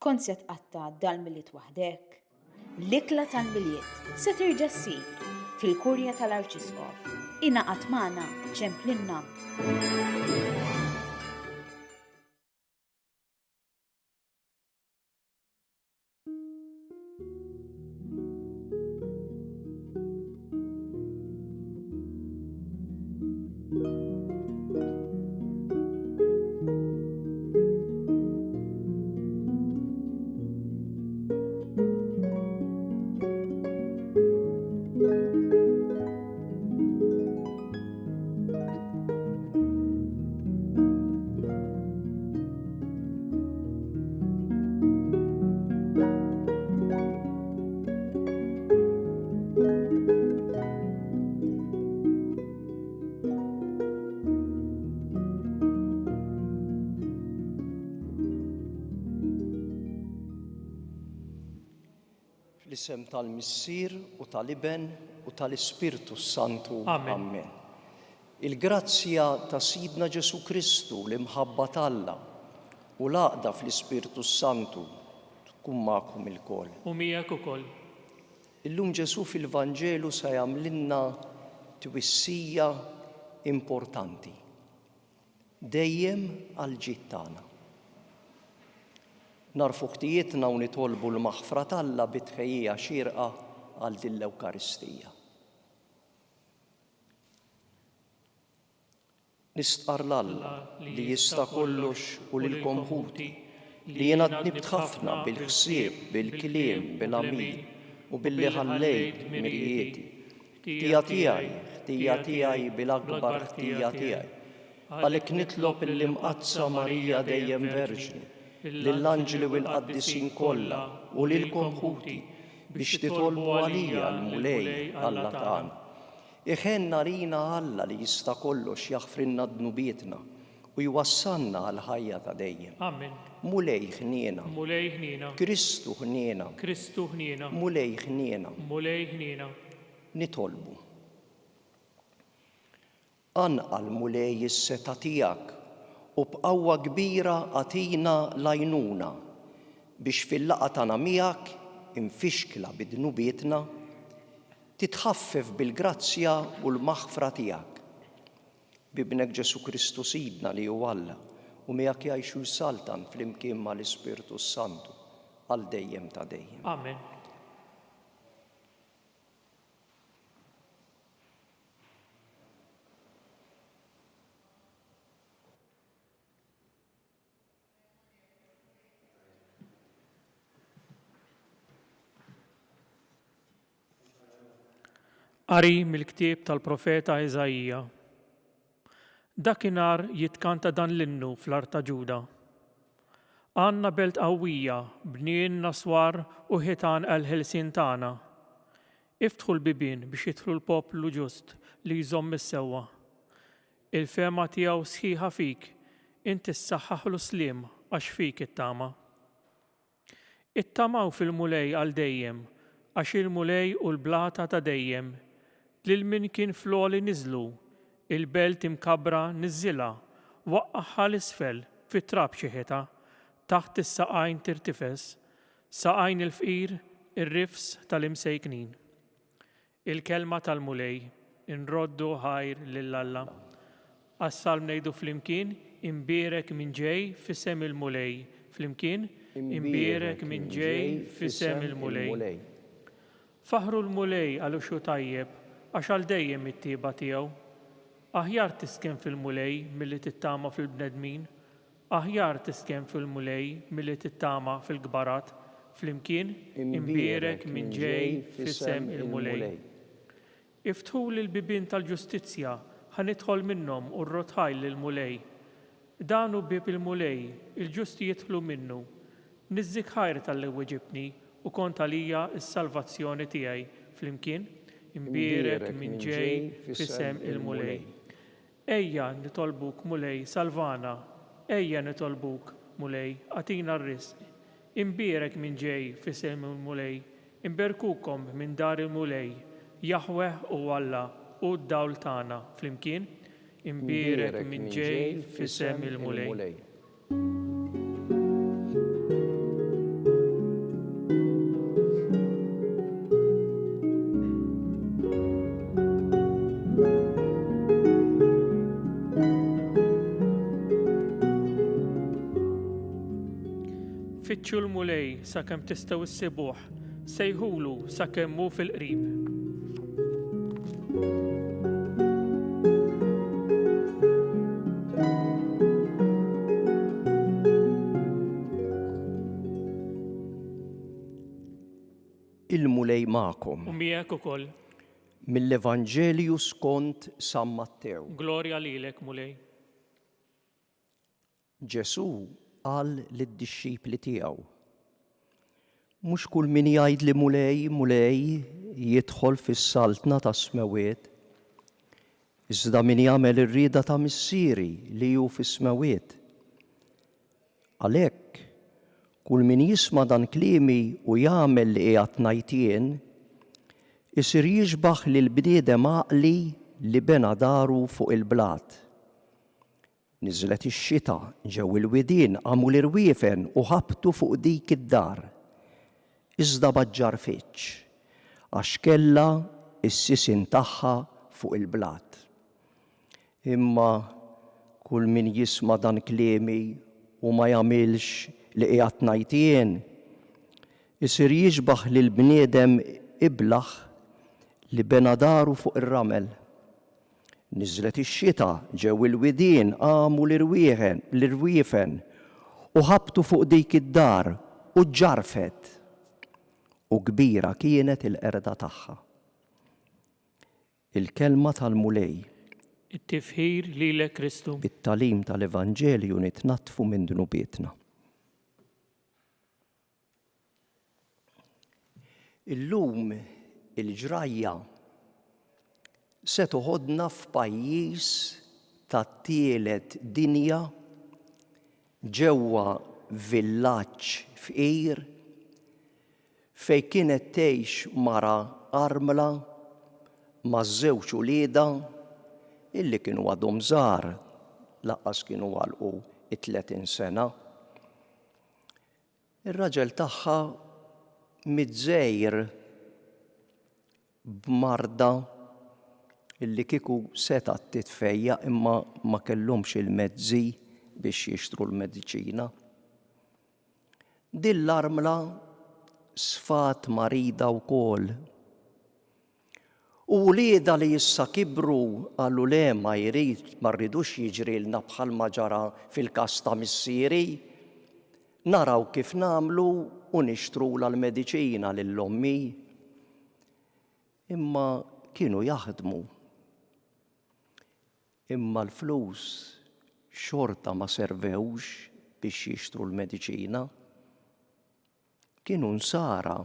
Kont se tqatta' dal-miliet waħdek? L-ikla tal-miliet se terġa' ssir fil-Kurja tal-Arċisqof. Ingħaqad magħna ċemplinna. Fl-isem tal-Missier u tal-Iben u tal-Ispirtu Santu. Amen. Il-grazzja ta' Sidna Ġesu Kristu l-imħabba t'Alla u l-għaqda fl-Ispirtu Santu tkun magħkom ilkoll. U miegħek ukoll. Illum Ġesu fil-Vanġelu se jagħmlilna twissija importanti. Dejjem għall-ġid tagħna. Narfu ħtijietna u nitolbu l-maħfra t'Alla bit-tħejjija xierqa għal din l-Ewkaristija. Nistqar l-Alla li jista' kollox u lilkom ħuti li jiena dnibt ħafna bil-ħsieb, bil-kliem, bil-għamil u billi ħallejt mirjieti. Ħtija tiegħi bil-akbar ħtija tiegħi. Għalhekk nitlob il-imqazza Marija dejjem Verġni, lill-anġli u l-qaddisin kollha u lilkom ħuti biex titolbu għalija l-mulej Alla tagħna. Iħenna rina Alla li jista' kollox jaħfrilna dnubietna u jwassalna għal ħajja ta' dejjem. Amen. Mulej ħniena. Mulej ħniena. Kristu ħniena. Kristu ħniena. Mulej ħniena. Mulej ħniena. Nitolbu. Anqal mulej is-seta' tiegħek u b'qawwa kbira għatina l-għajnuna biex fil-laqgħa tagħna miegħek infixkla bid-dnubietna titħaffef bil-grazzja u l-maħfra tiegħek. Bibnek Ġesu Kristu Sidna li hu Alla u miegħek jgħixu saltan flimkien mal-Ispirtu Santu għal dejjem ta' dejjem. Amen. Qari mill-ktieb tal-profeta Eżajija. Dakinhar jitkanta dan l-innu fl-art ta' Ġuda. Għandna belt qawwija, bnien naswar u ħitan għall-ħelsien tagħna. Iftħu l-bibien biex jidħlu l-poplu ġust li jżomm is-sewwa. Il-fema tiegħu sħiħa fik, inti ssaħħaħlu sliem għax fik it-tama. Ittamaw fil-mulej għal dejjem, għax il-mulej u l-blata ta' dejjem. Lil min kien floli niżlu, il-belt imkabra niżżilha, waqqaħħa l-isfel fit-trab xieħeta, taħt is-saqajn tirtifes, saqajn il-fqir, ir-rifs tal-imsejknin. Il-kelma tal-mulej, inroddu ħajr lill-Alla. Għas-salm ngħidu flimkien, imbierek minn ġej f'isem il-mulej. Flimkien, imbierek minn ġej f'isem il-mulej. Faħru l-mulej għal uxu tajjeb, għax għal dejjem it-tieba tiegħu. Aħjar tisken fil-mulej milli tittama fil-bnedmin, aħjar tisken fil-mulej milli tittama fil-gbarat, flimkien imbierek minn ġej f'isem il-mulej. Iftħu l-bibien tal-ġustizzja ħanidħol minnhom u rrotħaj lill-mulej. Dan hu bib il-mulej, il-ġusti jidħlu minnu. Niżżik ħajr tal-li weġibni u kont għalija s-salvazzjoni tiegħi flimkien imbierek minn ġej f'isem il-mulej. Ejja nitolbuk mulej salvana, ejja nitolbuk mulej għatina r-risq. Imbierek minn ġej f'isem il-mulej, imberkukom minn dar il-mulej, Jahweh u Alla u d-dawl tagħna flimkien imbierek minn ġej f'isem il-mulej. Fittxu l-mulej sakemm tistgħu issibuh, sejħulu sakemm hu fil-qrib. Il-mulej magħkom U miegħek ukoll. mill-Evanġelju skont San Mattew. Glorja lilek, mulej. Ġesu qal lid-dixxipli tiegħu: mhux kull min jgħid li mulej jidħol fis-saltna tas-smewiet, iżda min jagħmel ir-rieda ta' missieri li hu fis-smewiet. Għalhekk kull min jisma' dan kliemi u jagħmel li qiegħed ngħid jien, isir jixbaħ lil bniedem għaqli li bena daru fuq il-blat. Niżlet ix-xita ġew il-widien qamu l-irwiefen u ħabtu fuq dik id-dar. Iżda baġġar fitx, għax kellha s-sisin tagħha fuq il-blat. Imma kull min jisma' dan kliemi u ma jagħmilx li qiegħed ngħid jien, isir jixbaħ lil bniedem iblaħ li bena daru fuq ir-ramel. Niżlet ix-xita ġew il-widien qamu l-irwiefen u ħabtu fuq dik id-dar u ġarfet u kbira kienet il-qerda tagħha. Il-kelma tal-mulej. It-tifħir lilek Kristu. Bit-talim tal-Evanġelju nitnattfu minn dnubietna. Illum il-ġrajja se toħodna f'pajjiż tat-tielet dinja ġewwa villaġġ fqir fejn kienet tgħix mara armla maż-żewġ ulieda illi kienu għadhom żgħar lanqas kienu għalqu 30 sena. Ir-raġel tagħha miżżejr b'marda illi kieku setgħet titfejja imma ma kellhomx il-mezzi biex jixtru l-mediċina. Din l-armla sfat marida wkoll. U wlieda li issa kibru qalu le ma rridux jiġrilna bħal ma ġara fil-każ ta' missieri, naraw kif nagħmlu u nixtrula l-mediċina lill-ommi. Imma kienu jaħdmu. Imma l-flus xorta ma servewx biex jixtru l-mediċina. Kienu nsara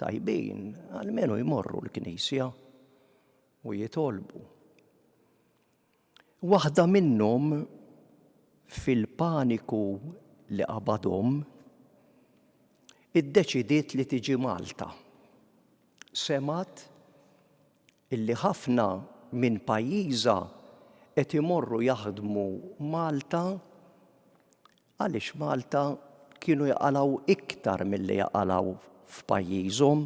tajbin, almenu jmorru l-Knisja u jitolbu. Waħda minnhom fil-paniku li qabadhom iddeċidiet li tiġi Malta. Semat illi ħafna minn pajjiża qed imorru jaħdmu Malta għaliex Malta kienu jaqalaw iktar milli jaqalaw f'pajjiżhom.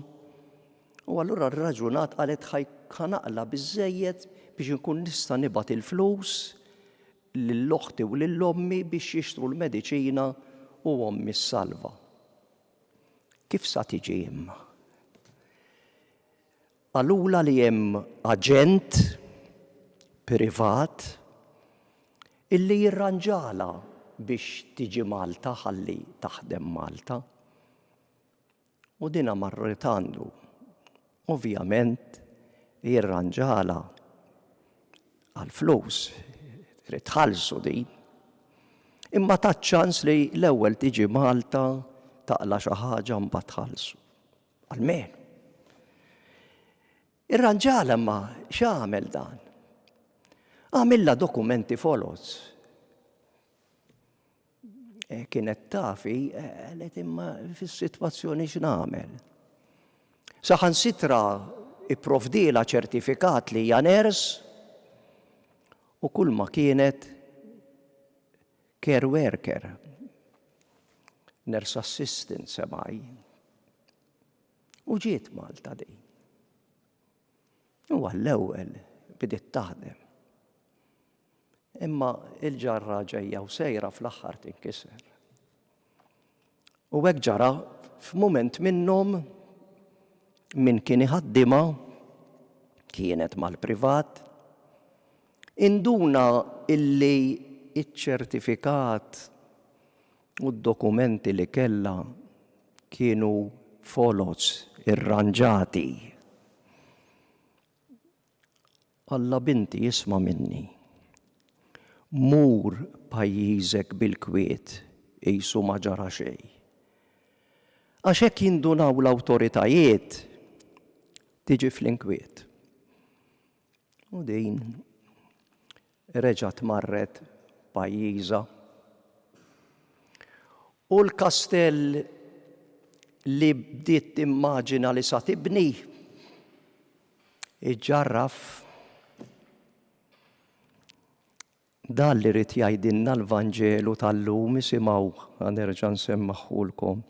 U allura r-raġunat qalet ħanaqla biżżejjed biex inkun nista' nibgħat il-flus lill-oħti u lill-ommi biex jixtru l-mediċina u ommi s-salva. Kif sa tiġi imma? Qalula li hemm aġent privat illi jirranġala biex tiġi Malta ħalli taħdem Malta. U dina marret għandu. Ovvjament jirranġala għal-flus, trid ħallsu din. Imma taċ-ċans li l-ewwel tiġi Malta taqla xi ħaġa mbagħad tħallsu. Għalmenu. Ir-ranġala ma x'għamel dan? Għamilha dokumenti folos. Kienet tafi, għalet imma fis-sitwazzjoni x'nagħmel. Saħansitra ipprovdila ċertifikat li hija ners u kull ma kienet care worker, nurse assistant semaj. U ġiet Malta di. U għall-ewwel bidiet taħdem. Imma il-ġarra ġejja u sejra fl-aħħar tinkiser. U hekk ġara f'mument minnhom min kien iħaddimha kienet mal-privat, induna illi iċ-ċertifikat u d-dokumenti li kellha kienu folos, irranġati. Alla binti jisma' minni. Mur pajjiżek bil-kwiet qisu ma ġara xejn. Għax hekk jindunaw l-awtoritajiet tiġi fl-inkwiet. U din reġgħet marret pajjiża. U l-kastell li bdiet timmaġina li sa tibni iġġarraf. Dan li rrid jgħidilna l-Vanġelu tal-lum isimgħu nerġa' nsemmaħħulkom.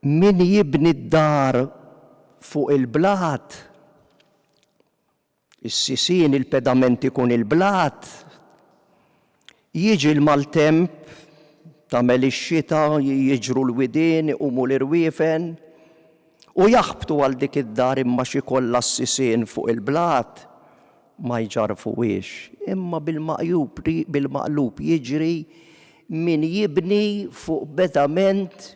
Min jibni d-dar fuq il-blat, is-sisien il-pedament ikun il-blat, jiġi l-maltemp, tagħmel ix-xita, jiġru l-widien, iqumu l-irwiefen, u jaħbtu għal dik id-dar imma xi kollha s-sisien fuq il-blat ma jġarfuwiex. Imma bil-maqlub jiġri min jibni fuq pedament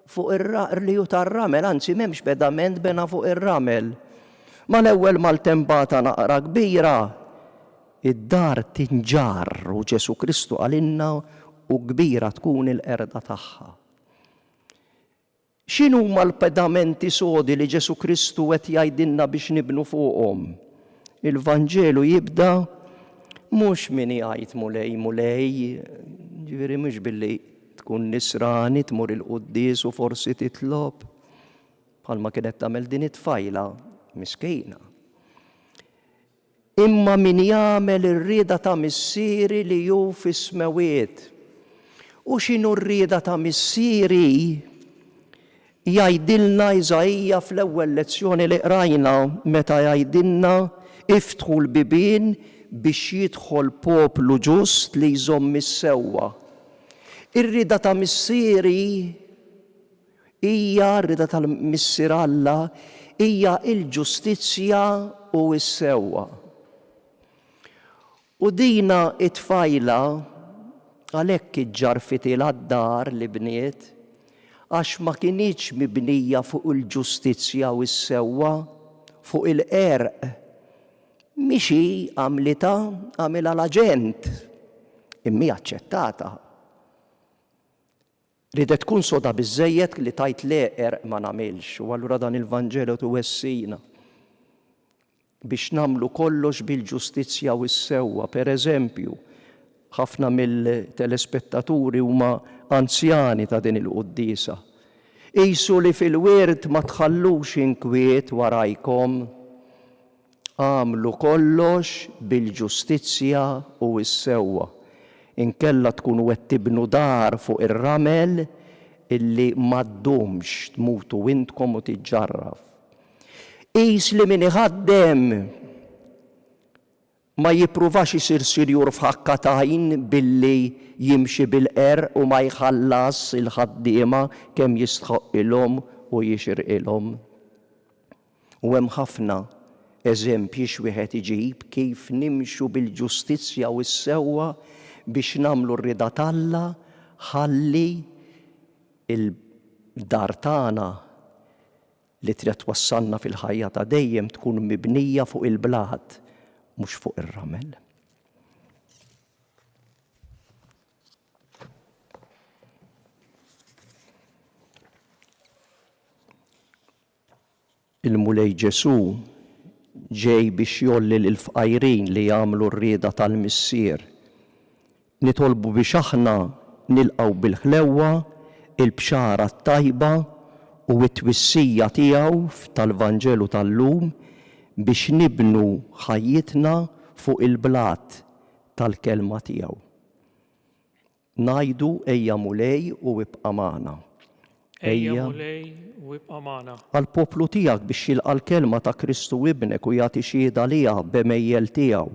fuq ir-raqrliju tar-ramel, anzi m'hemmx pedament bena fuq ir-ramel. Ma l-ewwel maltempata naqra kbira, id-dar tinġar u Ġesu Kristu għalinna u kbira tkun il-qerda tagħha. X'inhuma l-pedamenti sodi li Ġesu Kristu qed jgħidilna biex nibnu fuqhom? Il-Vanġelu jibda mhux min jgħid mulej, ġifieri mhux billi tkun nisrani tmur il-quddies u forsi titlob bħalma kienet tagħmel din it-tfajla miskejna. Imma min jagħmel ir-rieda ta' missieri li hu fis-smewiet. U x'inhu r-rieda ta' missieri jgħidilna Iżajja fl-ewwel lezzjoni li qrajna meta jgħidilna iftħu l-bibien biex jidħol poplu ġust li jżomm is-sewwa. Ir-rieda ta' missieri hija r-rieda tal-missier Alla hija l-ġustizzja u s-sewwa. U dina it-tfajla għalhekk iġġarfitielha d-dar li bniet għax ma kinitx mibnija fuq il-ġustizzja u s-sewwa, fuq il-qerq. Mixi għamilha l-aġent, imma aċċettata. Ridet tkun soda biżżejjed li tajt le ma nagħmilx, u allura dan il-Vanġelu tuwessina biex nagħmlu kollox bil-ġustizzja u s-sewwa. Pereżempju, ħafna mill-telespettaturi huma anzjani ta' din il-quddiesa. Qisu li fil-wirt ma tħallux inkwiet warajkom, għamlu kollox bil-ġustizzja u s-sewwa. Inkella tkunu qed tibnu dar fuq ir-ramel illi ma ddumx tmutu intkom u tiġġarraf. Qis li min iħaddem ma jippruvax isir sirjur f'ħakkatajn billi jimxi bil-qerq u ma jħallas il-ħaddiema kemm jistħoqilhom u jixirqilhom. U hemm ħafna eżempji x'wieħed iġib kif nimxu bil-ġustizzja u s-sewwa biex nagħmlu r-rida t'Alla ħalli il-dar tagħna li trid twassalna fil-ħajja ta' dejjem tkun mibnija fuq il-blat mhux fuq ir-ramel. Il-mulej Ġesu ġej biex jolli l-fqajrin li jagħmlu r-rieda tal-missier. Nitolbu biex aħna nilqgħu bil-ħlewwa il-bxara t-tajba u t-twissija tiegħu tal-Vanġelu tal-lum biex nibnu ħajjitna fuq il-blat tal-kelma tiegħu. Ngħidu ejja mulej u ibqa' magħna. Ejja mulej u ibqa' magħna. Għall-poplu tiegħek biex jilqa' l-kelma ta' Kristu ibnek u jagħti xhieda liha b'emejjel tiegħu.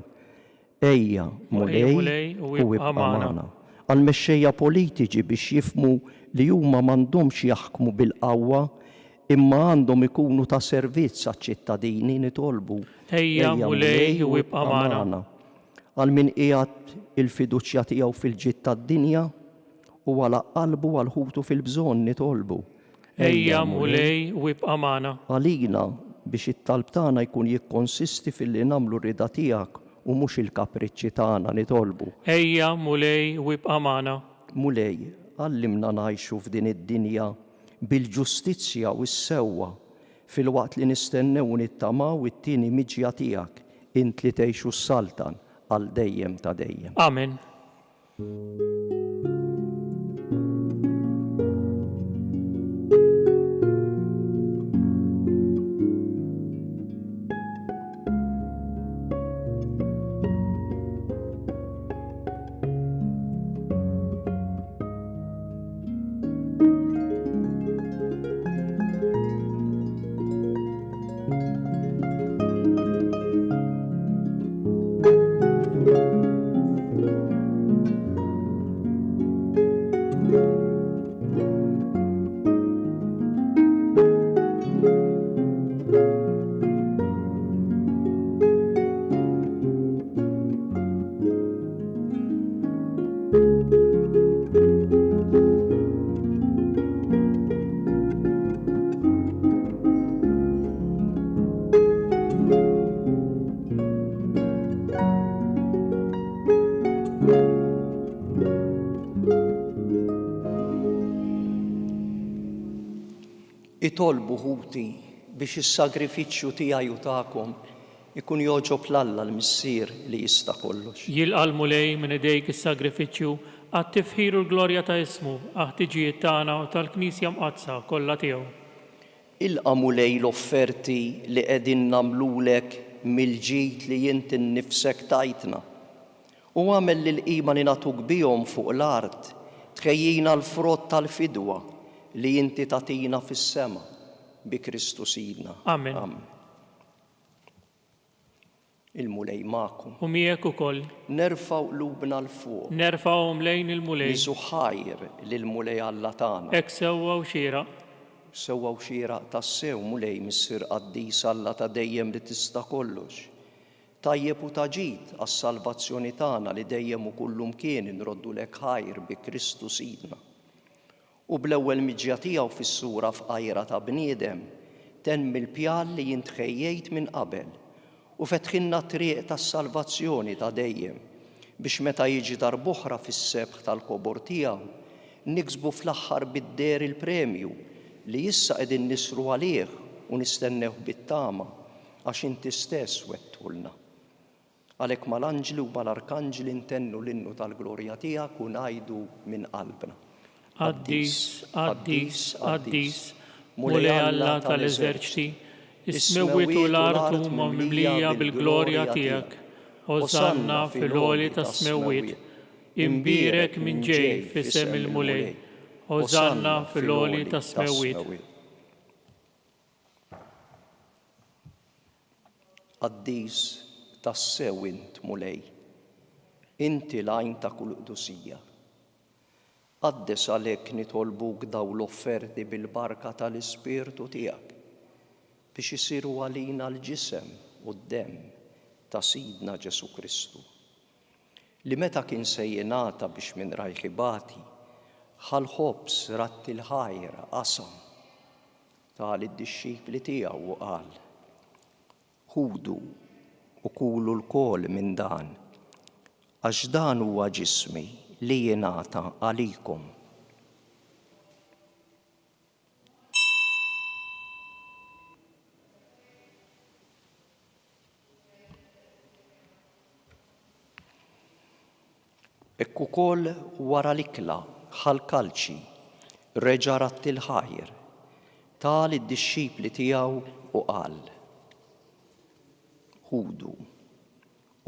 Ejja mulej u ibqa' magħna. għal mexxejja politiċi biex jifmu li huma m'għandhomx jaħkmu bil-qawwa imma għandhom ikunu ta' servizz għaċ-ċittadini nitolbu. Ejja mulej u ibqa' magħna. Għal min qiegħed il-fiduċja tiegħu fil-ġid tad-dinja u għal qalbu għal ħutu fil-bżonn nitolbu. Ejja mulej u ibqa' magħna. Għalina biex it-talb tagħna jkun jikkonsisti fil-li nagħmlu rida tiegħek u mhux il-kapriċċi tagħna nitolbu. Ejja mulej u ibqa' magħna. Mulej, għallimna ngħixu f'din id-dinja bil-ġustizzja u s-sewwa fil-waqt li nistennew nittamaw it-tieni miġja tiegħek int li tgħixu s-saltan għal dejjem ta' dejjem. Amen. Itolbu ħuti biex is-sagrifiċċju tiegħi u tagħkom ikun jogħġob l-Alla l-Missier li jista' kollox. Jilqa' mulej minn idejk is-sagrifiċċju għat-tifħir u l-glorja ta' ismu għat-tiġijiet tagħna u tal-Knisja mqazza kollha tiegħu. Ilqa' mulej l-offerti li qegħdin nagħmlulek mill-ġid li inti nnifsek tajtna. U għamel li l-qima li nagħtuk bihom fuq l-art tħejjina l-frott tal-fidwa li inti tatina fis-sema bi Kristu Sidna. Amen. Il-mulej magħkom. U miegħek ukoll. Nerfgħu qlubna l fuq. Nerfgħuhom lejn il-mulej. Nisu ħajr lill-mulej Alla tagħna. Hekk sewwa u xieraq. Sewwa u xieraq tassew mulej Missier Qaddis Alla ta' dejjem li tista' kollox. Tajjeb u taġid għas-salvazzjoni tagħna li dejjem u kullum kien inroddulek ħajr bi Kristu Sidna. U bl-ewwel miġja tiegħu fis-sura f'qajra ta' bniedem temm il-pjan li jintħejjejt minn qabel u fetħilna triq tas-salvazzjoni ta' dejjem biex meta jiġi darb'oħra fis-sebħ tal-kobor tiegħu niksbu fl-aħħar bid-der il-premju li issa qegħdin nisru għalih u nistennew bit-tama għax inti stess wettulna. Għalhekk mal-anġli u mal-arkanġli intennu l-innu tal-glorja tiegħek u ngħidu minn qalbna. Qaddis, Qaddis, Qaddis, mulej Alla tal-eżerċiti, is-smewwiet u l-art huma mimlija bil-glorja tiegħek. Osanna fil-għoli tas-smewwiet, imbirek minn ġej f'isem il-mulej. Osanna fil-għoli tas-smewwiet. Qaddis tassew int mulej, inti l-għajn ta' kull qdusija. Qaddes għalhekk nitolbuk daw l-offerti bil-barka tal-Ispirtu tiegħek biex isiru għalina l-ġisem u d-demm ta' Sidna Ġesu Kristu. Li meta kien se jingħata biex minn rajħibati ħal-ħobs ratti l-ħajra qasam tal id-dixxikli tiegħu u qal: ħudu u kulu l-kol minn dan, għax dan huwa ġismi li jingħata għalikom. Hekk ukoll wara l-ikla ħal-kalċi reġa' ratti l-ħajr tal id-dixxipli tiegħu u qal: ħudu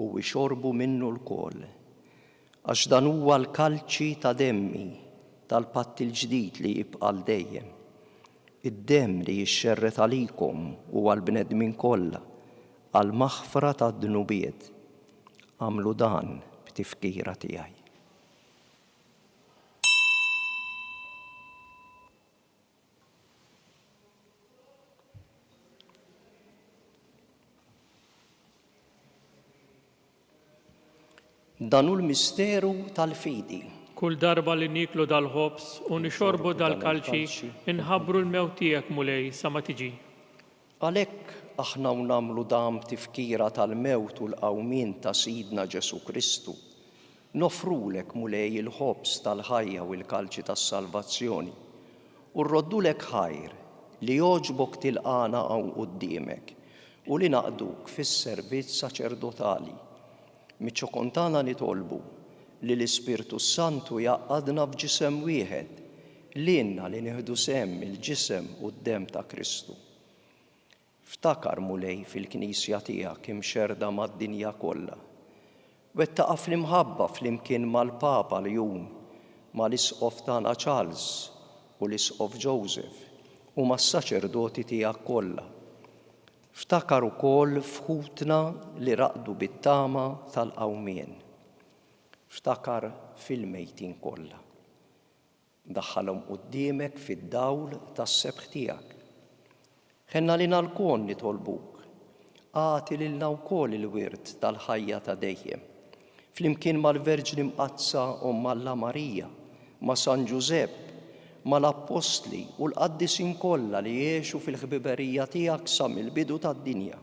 u ixorbu minnu l-kol, għax dan huwa l-kalċi ta' demmi tal-patt il-ġdid li jibqa' dejjem. Id-demm li jixxerret għalikom u għall-bnedmin kollha għal maħfra tad-dnubiet. Għamlu dan b'tifkira tiegħi. Dan hu l-misteru tal-fidi. Kull darba li niklu dal-ħobs u nixorbu dal-kalċi inħabbru l-mewt tiegħek mulej sa ma tiġi. Għalhekk aħna nagħmlu dam tifkira tal-mewt u l-qawmien ta' Sidna Ġesu Kristu. Nofrulek mulej il-ħobs tal-ħajja u l-kalċi tas-salvazzjoni u rroddulek ħajr li jogħġbok tilqana hawn quddiemek u li naqduk fis-servizz saċerdotali. Miċ-ċokontana nitolbu li l-Ispirtu Santu jaqadna b'ġisem wieħed lilna li nieħdu semm il-ġisem u d-demm ta' Kristu. Ftakar mulej fil-Knisja tiegħek imxerda mad-dinja kollha. Wettaqa' fl-imħabba flimkien mal-Papa Ljum, mal-Isqof tagħna Charles u l-Isqof Joseph u mas-saċerdoti tiegħek kollha. Ftakar ukoll fħutna li raqdu bit-tama tal-qawmien. Ftakar fil-mejtin kollha. Daħħalhom quddiemek fid-dawl tas-sebħ tiegħek. Ħenna lina l-kol nitolbuk. Għati lilna wkoll il-wirt tal-ħajja ta' dejjem. Flimkien mal-Verġni Mqazza Omma Alla Marija, ma' San Giuseppe, mal-Apostli u l-qaddisin kollha li jgħixu fil-ħbiberija tiegħek sa mill-bidu tad-dinja.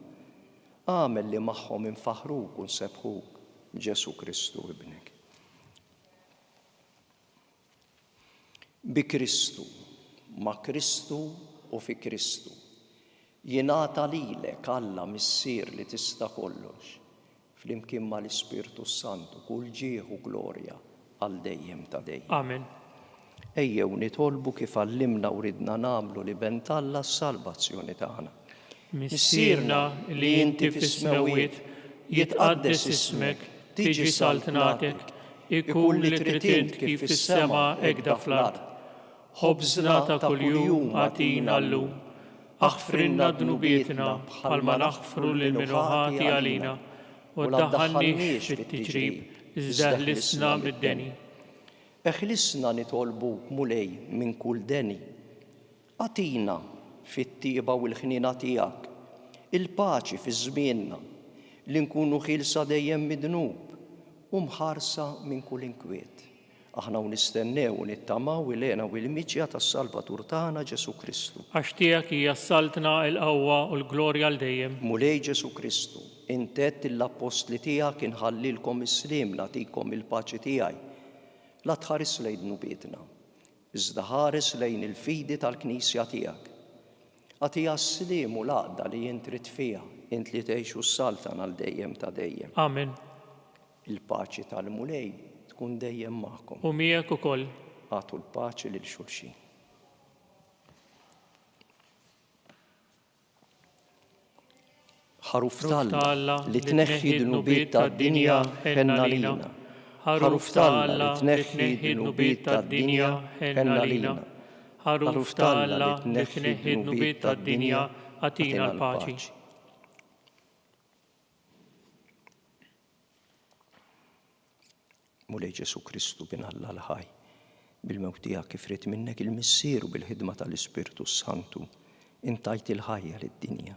Għamel li magħhom infaħruk u nsebħuk Ġesu Kristu ibnek. Bi Kristu, ma' Kristu u fi Kristu. Jingħata lilek Alla missier li tista' kollox. Flimkien mal-Ispirtu Santu kull ġieħ u glorja għal dejjem ta' dejjem. Amen. Ejjew nitolbu kif għallimna u ridna nagħmlu li bentalla s-salvazzjoni tagħna. Missierna li inti fis-smewiet jitqaddes ismek, tiġi saltnatek, ikun li trid kif fis-sema hekk fl-ard. Ħobżna ta' kuljum għatina llum, aħfrinna dnubietna bħalma naħfru lil minuħati għalina u ddaħħalniex fit-tiġrib, iżda ħlisna mid-deni. Eħlisna nitolbuk mulej minn kull deni. Għatina fit-tieba u l-ħnina tiegħek, il-paċi fi żmienna li nkunu ħilsa dejjem midnub u mħarsa minn kull inkwiet. Aħna nistennew u nittamaw il-għena u l-miċja tas-Salvatur tagħna Ġesu Kristu. Għax tiegħek hija saltna l-qawwa u l-glorja l dejjem. Mulej Ġesu Kristu, intet l-apostli tiegħek inħallilkom is-slim nagħtikom il-paċi tiegħi. La tħares lejn dnubietna, iżda ħares lejn il-fidi tal-Knisja tiegħek. Għatija s-slim u l-għaqda li jint trid fiha, int li tgħixu s-saltan għal dejjem ta' dejjem. Amen. Il-paċi tal-mulej tkun dejjem magħkom. U miegħek ukoll. Għatu l-paċi lil xulxin. Ħaruf talla li tneħħi dnubiet tad-dinja ħenna lina. Ħaruf talla li tneħħi dnubiet tad-dinja ħenna lina. Ħaruf talla li tneħħi dnubiet tad-dinja għatina l-paċi. Mulej Ġesu Kristu bin Alla l-ħaj, bil-mewt tiegħek kif rid minnek il-missier u bil-ħidma tal-Ispirtu Santu, intajt il-ħajja lid-dinja.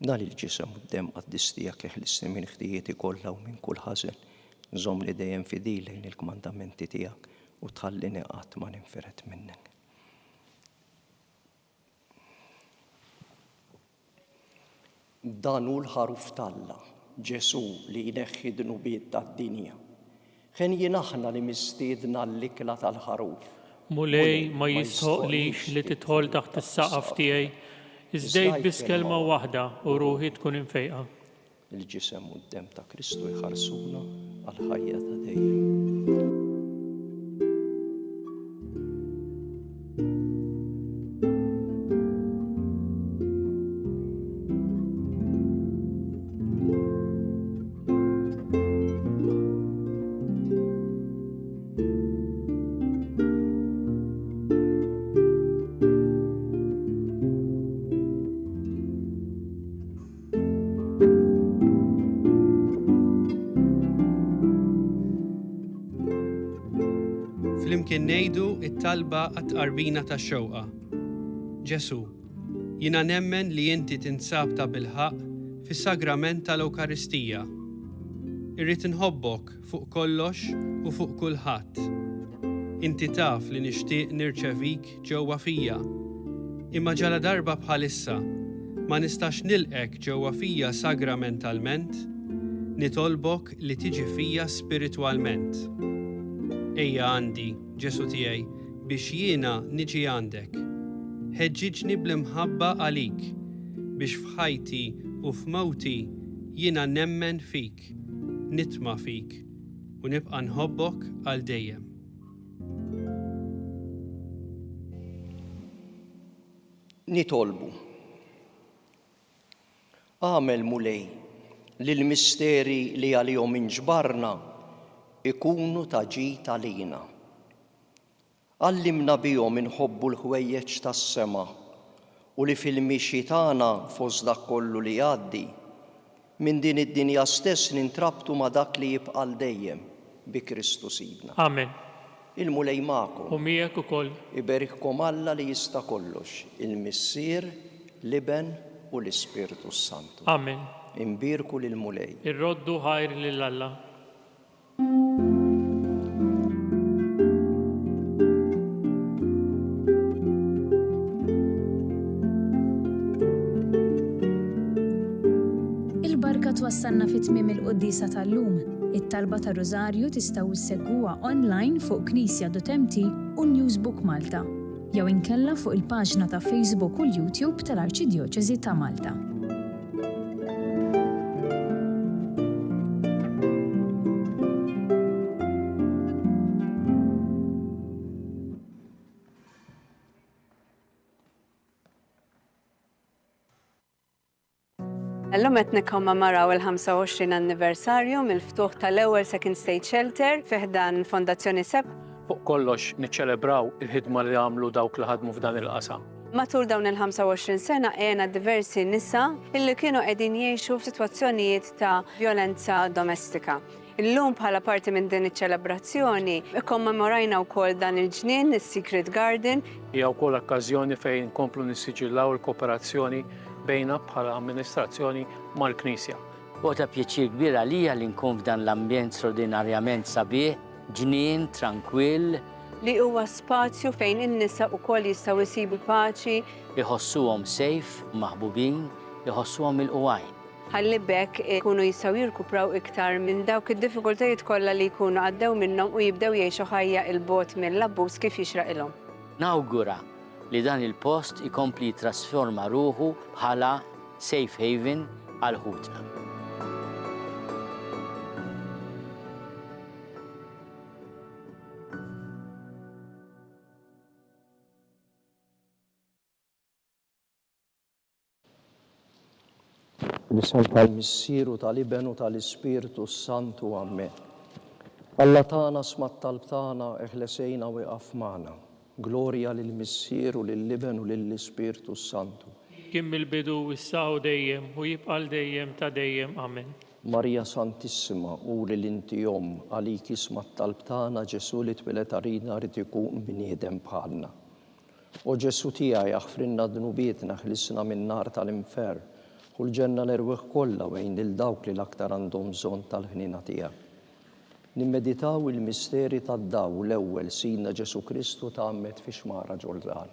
Dan il-ġisem u d-demm qaddis tiegħek eħlisni minn ħtijieti kollha u minn kull ħażen. Żomm li dejjem fidil lejn il-kmandamenti tiegħek u tħallini qatt ma ninferet minnek. Dan hu l-ħaruf talla, Ġesu li jneħħi dnubiet tad-dinja. Ħen jien aħna li mistiedna l-ikla tal-ħaruf. Mulej ma jistħoqlix li tidħol taħt is-saqaf tiegħi, iżdejt biss kelma waħda u ruħi tkun infejqa. Il-ġisem u d-demm ta' Kristu jħarsuna għal-ħajja ta' dejjem. Flimkien ngħidu t-talba għat-tqarribina tax-xewqa. Ġesu, jiena nemmen li inti tinsab ta' bilħaq fis-sagrament tal-Ewkaristija. Irrid inħobbok fuq kollox u fuq kulħadd. Inti taf li nixtieq nirċevik ġewwa fija. Imma ġala darba bħalissa ma nistax nilqek ġewwa fija sagramentalment, nitolbok li tiġi fija spiritwalment. Ejja għandi, Ġesu tiegħi, biex jiena niġi għandek. Ħeġġiġni bl-imħabba għalik, biex f'ħajti u f'mowti jiena nemmen fik, nitma' fik u nibqa' nħobbok għal dejjem. Nitolbu. Għamel mulej li l-misteri li għalihom inġbarna ikunu ta' ġid għalina. Għallimna bihom inħobbu l-ħwejjeġ tas-sema u li fil-mixi tagħna fost dak kollu li jgħaddi minn din id-dinja stess nintrabtu ma' dak li jibqa' dejjem bi Kristu sidna. Amen. Il-mulej magħkom. U miegħek ukoll. Iberikkom Alla li jista' kollox, il-Missier, l-Iben u l-Ispirtu Santu. Amen. Imbirku lil mulej. Irroddu ħajr lil Alla. Il-barka twassalna fit-tmiem il-Quddisa tal-lum. It-talba ta' Rożarju tistgħu issegwuha online fuq Knisja.mt u Newsbook Malta, jew inkella fuq il-paġna ta' Facebook u l-YouTube tal-Arċidjoċeżi ta' Malta. Illum qed nikkommemaraw il-25 anniversarju mill-ftuħ tal-ewwel Second State Shelter fi ħdan Fondazzjoni SEP. Fuq kollox niċċelebraw il-ħidma li għamlu dawk li ħadmu f'dan il-qasam. Matul dawn il-25 sena għena diversi nisa illi kienu qegħdin jgħixu f'sitwazzjonijiet ta' violenza domestika. Illum bħala parti minn din iċ-ċelebrazzjoni ikkommemorajna wkoll dan il-ġnien, is-Secret Garden. Hija wkoll okkażjoni fejn nkomplu nissiġillaw il-kooperazzjoni bejna bħala amministrazzjoni mal-Knisja. U ta' pjaċir kbir għalija li nkun f'dan l-ambjent straordinarjament sabiħ, ġnien, tranquill. Li huwa spazju fejn in-nisa wkoll jistgħu jsibu paċi. Iħossuhom safe, maħbubin, iħossuhom il-qwajn. Ħalli bekk ikunu jistgħu jirkupraw iktar minn dawk id-diffikultajiet kollha li jkunu għaddew minnhom u jibdew jgħixu ħajja il-bogħod mill-abbuż kif jixraqilhom. Nawgura li dan il-post ikompli jitrasforma ruħu bħala safe haven għal ħutna. Bisem tal-Missieru tal-Iben u tal-Ispirtu Santu Amen. Alla tagħna smat talb tagħna eħlesejna u iqaf magħna. Glorja lill-Missieru, lill-Iben u lill-Ispirtu Santu. Kim il-bidu issa u dejjem u jibqa' dejjem ta' dejjem. Amen. Marija Santissima, uri l-inti jom, għalik ismat talb tagħna Ġesu li twilet għalina rid ikun bniedem bħalna. O Ġesu tiegħi aħfrinna dnubietna ħlisna min-nar tal-infer, u l-ġenna l-erweħ kollha wejn lil dawk li l-aktar għandhom bżonn tal-ħnina tiegħek. Nimmeditaw il-misteri tad-daw l-ewwel sina Ġesu Kristu tagħammet fi xmara Ġordan.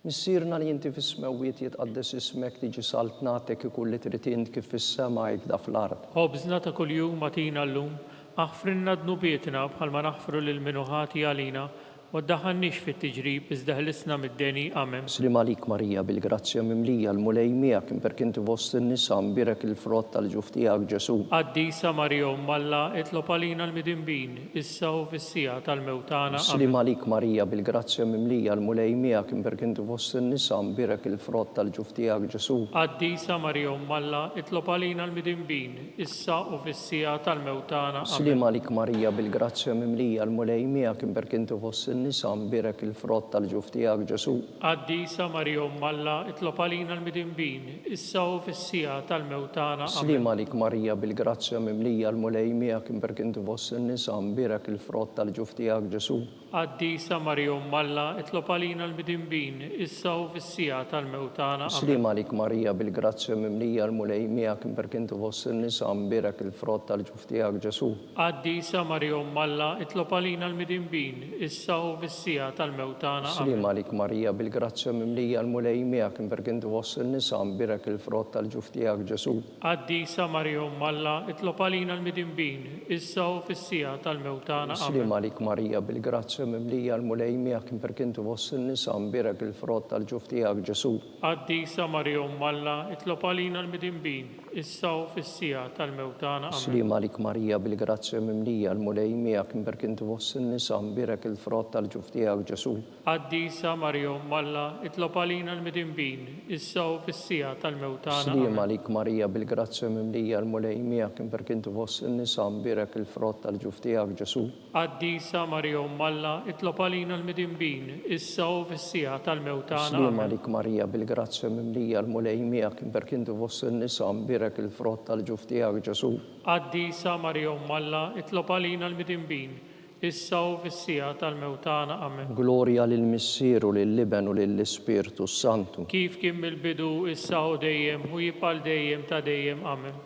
Missierna li inti fis-smewwiet jitqaddes ismek tiġi saltnatek ikun li trid int kif fis-sema jibda fl-ard. Ħobżna ta' kuljum atina llum, aħfrinna dnubietna bħalma naħfru lil minuħati għalina, u ddaħħalniex fit-tiġrib iżda ħlisna mid-deni. Amen. Slim għalik Marija bil-grazzja mimlija l-mulej miegħek imperk inti fost in-nisa mbirek il-frott tal-ġuf tiegħek Ġesu. Qaddisa Marija Umm Alla, itlob għalina l-midinbin, issa u fis-sija tal-mewtana. Slim għalik Marija bil-grazzja mimlija l-mulej miegħek imperk inti fost in-nisa mbirek il-frott tal-ġuf tiegħek Ġesu. Qaddisa Marija Umm Alla, itlob għalina l-midinbin, issa u fis-sija tal-mewtana. Slim għalik Marija bil-grazzja mimlija l-mulej miegħek imperk inti fost n-nisa mbirak il-frott tal-ġuf tiegħek Ġesu. Qaddisa Marija Umm Alla, itlob għalina l-midinbin, issa u fis-sija tal-mewtana. Slim għalik Marija bil-grazzja mimlija l-mulej miegħek imberk inti fost in-nisa mbirak il-frott tal-ġuf tiegħek Ġesu. Qaddisa Marija Umm Alla, itlob għalina l-midinbin, issa u fis-sija tal-mewtana. Slim għalik Marija bil-grazzja mimlija l-mulej miegħek imberk inti fost in-nisa mbirak il-frott tal-ġuf tiegħek Ġesu. Qaddisa Marija Umm Alla, itlob għalina l-midinbin, issa u fis-sija tal-mewtana. Slim għalik Marija bil-grazzja mimlija l-mulej miegħek imberk inti fost in-nisa mbirak il-frott tal-ġuf tiegħek Ġesu. Qaddisa Marija Umm Alla, itlob għalina l-midinbin, issa u fis-sija tal-mewtana. Slim għalik Marija bil-grazzja mimlija l-mulej miegħek imberk inti fost in-nisa mbirak il-frott tal-ġuf tiegħek Ġesu. Qaddisa Marija Umm Alla, itlob għalina l-midinbin, issa u fis-sija tal-mewtana. Slim għalik Marija bil-grazzja mimlija l-mulej miegħek imberk inti fost in-nisa mbirak il-frott tal-ġuf tiegħek Ġesu. Qaddisa Marija Umm Alla, itlob għalina l-midinbin, issa u fis-sija tal-mewtana. Slim għalik Marija bil-grazzja mimlija l-mulej miegħek imberk inti fost in-nisa mbirak il-frott tal-ġuf tiegħek Ġesu. Qaddisa Marija Umm Alla, itlob għalina l-midinbin, issa u fis-sija tal-mewtana. Slim għalik Marija bil-grazzja mimlija l-mulej miegħek imberk inti fost in-nisa mbirak il-frott tal-ġuf tiegħek Ġesu. Qaddisa Marija Umm Alla, itlob għalina l-midinbin, issa u fis-sija tal-mewtana. Amen. Glorja lill-Missieru lill-Liben u lill-Ispirtu Santu. Kif kien mill-bidu, issa u dejjem, u jibqal dejjem ta' dejjem. Amen.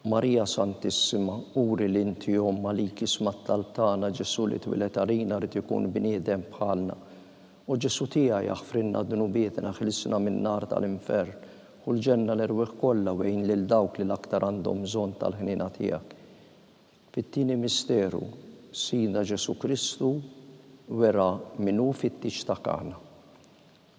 Marija Santissima, uri l-inti jom għalik ismat tal-tana Ġesu li twilet għalina rrid ikun bniedem bħalna. U Ġesu tiegħi jaħfrinna d-nubietna ħilsna min-nar tal-infern u l-ġenna l-erwieħ kollha wejn lil dawk li l-aktar għandhom bżonn tal-ħnina tiegħek. Fit-tieni misteru, Sina Ġesu Kristu wera minnu fit-tix ta' Kana.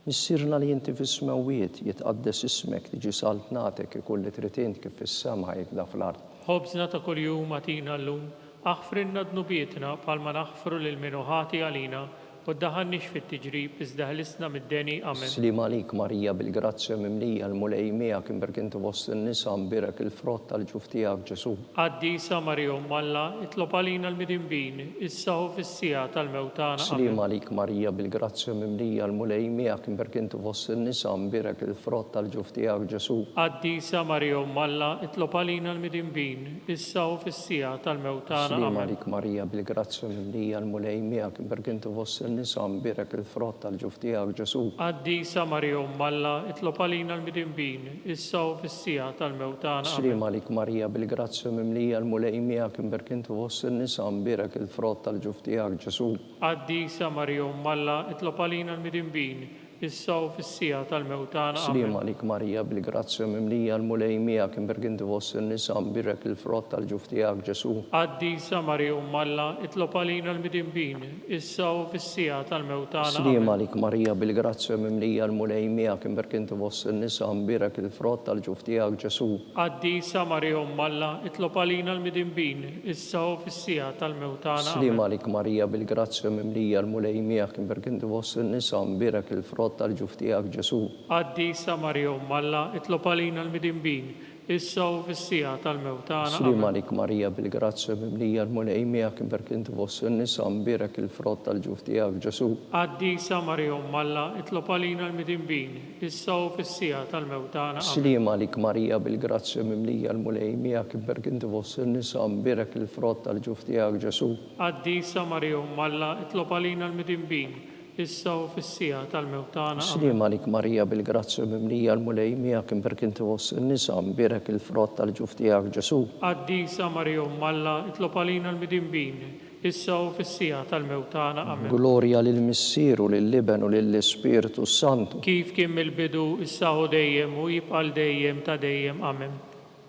Missirna li inti fis-smawiet jitqaddes ismek tiġi saltnatek ikolli tritint kif fis-sema jikda fl-ard. Ħobżna ta' kuljum atina llum, aħfrinna d-nubietna bħalma naħfru lil minuħati għalina, u ddaħannix fit-tiġrib iżda ħlisna mid-deni. Amen. Slim għalik Marija bil-grazzja mimlija l-mulej miegħek imberk inti fost in-nisa mbirak il-frott tal-ġuf tiegħek Ġesu. Qaddisa Marija Umm Alla, itlob għalina l-midinbin, issa u fis-sija tal-mewtana. Slim għalik Marija bil-grazzja mimlija l-mulej miegħek imberk inti fost in-nisa mbirak il-frott tal-ġuf tiegħek Ġesu. Qaddisa Marija Umm Alla, itlob għalina l-midinbin, issa u fis-sija tal-mewtana. Slim għalik Marija bil-grazzja mimlija l-mulej miegħek imberk inti fost in-nisa mbirak il-frott tal-ġuf tiegħek Ġesu. Qaddisa Marija Umm Alla, itlob għalina l-midinbin, issa u fis-sija tal-mewtana. Slim għalik Marija bil-grazzja mimlija l-mulej miegħek imberk inti fost in-nisa mbirak il-frott tal-ġuf tiegħek Ġesu. Qaddisa Marija Umm Alla, itlob għalina l-midinbin, issa u fis-sija tal-mewtana. Slim għalik Marija bil-grazzja mimlija l-mulej miegħek imberk inti fost in-nisa mbirak il-frott tal-ġuf tiegħek Ġesu. Qaddisa Marija Umm Alla, itlob għalina l-midinbin, issa u fis-sija tal-mewtana. Slim għalik Marija bil-grazzja mimlija l-mulej miegħek imberk inti fost in-nisa mbirak il-frott tal-ġuf tiegħek Ġesu. Qaddisa Marija Umm Alla, itlob għalina l-midinbin, issa u fis-sija tal-mewtana. Slim għalik Marija bil-grazzja mimlija l-mulej miegħek imberk inti fost in-nisa mbirak il-frott tal-ġuf tiegħek Ġesu. Qaddisa Marija Umm Alla, itlob għalina l-midinbin, issa u fis-sija tal-mewtana. Slim għalik Marija bil-grazzja mimlija l-mulej miegħek imberk inti fost in-nisa mbirak il-frott tal-ġuf tiegħek Ġesu. Qaddisa Marija Umm Alla, itlob għalina l-midinbin, issa u fis-sija tal-mewtana. Slim għalik Marija bil-grazzja mimlija l-mulej miegħek imberk inti fost in-nisa mbirak il-frott tal-ġuf tiegħek Ġesu. Qaddisa Marija Umm Alla, itlob għalina l-midinbin, issa u fis-sija tal-mewtana. Slim għalik Marija bil-grazzja mimlija l-mulej miegħek imberk inti fost in-nisa mbirak il-frott tal-ġuf tiegħek Ġesu. Qaddisa Marija Umm Alla, itlob għalina l-midinbin, issa u fis-sija tal-mewtana. Amen. Glorja lill-Missieru lill-Liben u lill-Ispirtu Santu. Kif kien mill-bidu, issa u dejjem, u jibqal dejjem ta' dejjem. Amen.